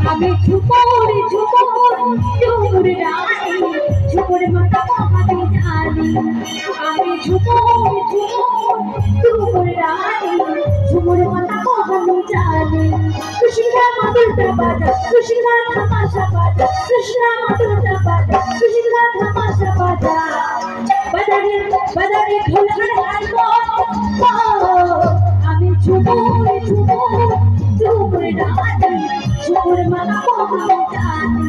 আমি ঝুমুর ঝুমুর ঝুমুর রানী ঝুমুর মাতা আমি জানি আমি ঝুমুর ঝুমুর ঝুমুর রানী ঝুমুর মাতা আমি জানি কৃষ্ণা মাধুরটা বাজা কৃষ্ণা ধামাশা বাজা কৃষ্ণা মাধুরটা বাজা কৃষ্ণা ধামাশা বাজা বাজারে বাজারে ঢোলখার হারমোনিয়াম আমি ঝুমুর ঝুমুর ঝুমুর রানী ঝুমুর মাতা আমি জানি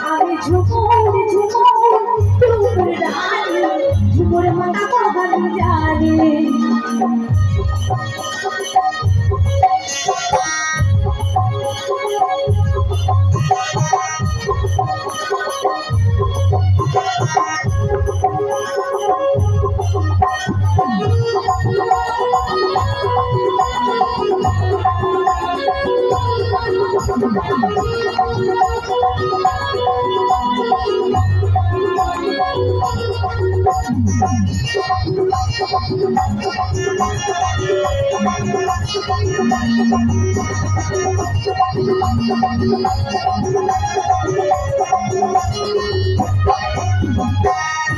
আমি ঝুমুর ঝুমুর ঝুমুর রানী ঝুমুর মাতা আমি জানি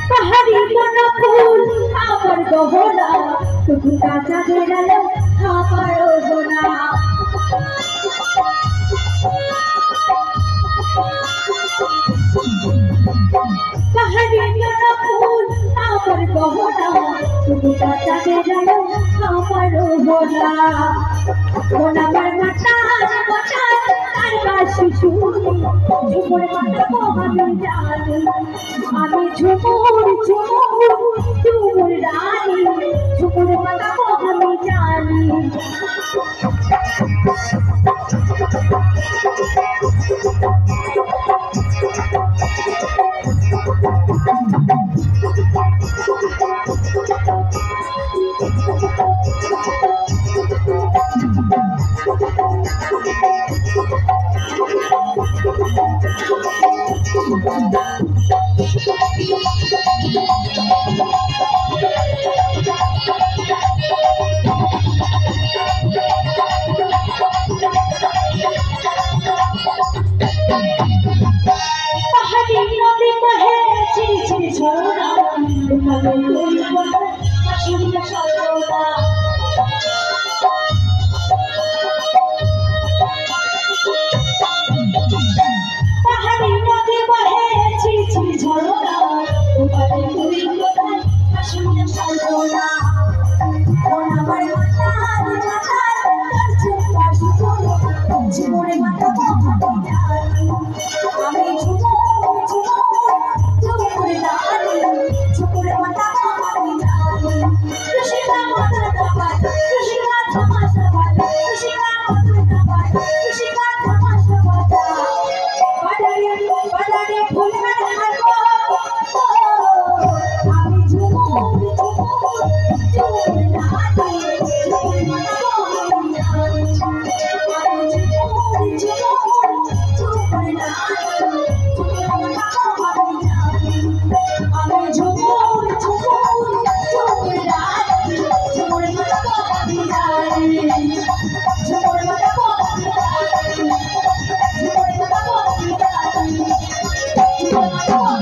পাহাড়ি মনা ফুল আমার গহনা তুমি কাঁচা বেড়ালে আমার গোনা পাহাড়ি মনা ফুল আমার গহনা তুমি কাঁচা বেড়ালে আমার গোনা গোনা আমার মাতার মাতার তার বাসি শুনি ঝুমুর মাতা আমি জানি আমি ঝুমুর ঝুমুর ঝুমুর রানী ঝুমুর মাতা আমি জানি পাহাড়ি নদী বহে ঝিরি ঝিরি ঝরনা তোমাদের ওই বনে আসলে সরনা পাহাড়ি নদী বহে ঝিরি ঝিরি ঝরনা তোমাদের ওই বনে আসলে সরনা কোন আমার মাতার মাতার কাছে পাশে চলে জীবনে মাতা আমি জানি আমি ঝুমুর ঝুমুর ঝুমুর রানী ঝুমুর মাতা আমি জানি কৃষ্ণা মাধুরটা বাজা কৃষ্ণা ধামাশা বাজা কৃষ্ণা মাধুরটা বাজা কৃষ্ণা ধামাশা বাজা বাজারে বাজারে ঢোলখার হারমোনিয়াম আমি ঝুমুর ঝুমুর ঝুমুর রানী ঝুমুর মাতা আমি জানি আমি ঝুমুর ঝুমুর ঝুমুর রানী ঝুমুর মাতা আমি জানি আমি ঝুমুর ঝুমুর ঝুমুর রানী ঝুমুর মাতা আমি জানি ঝুমুর মাতা আমি জানি ঝুমুর মাতা আমি জানি ঝুমুর মাতা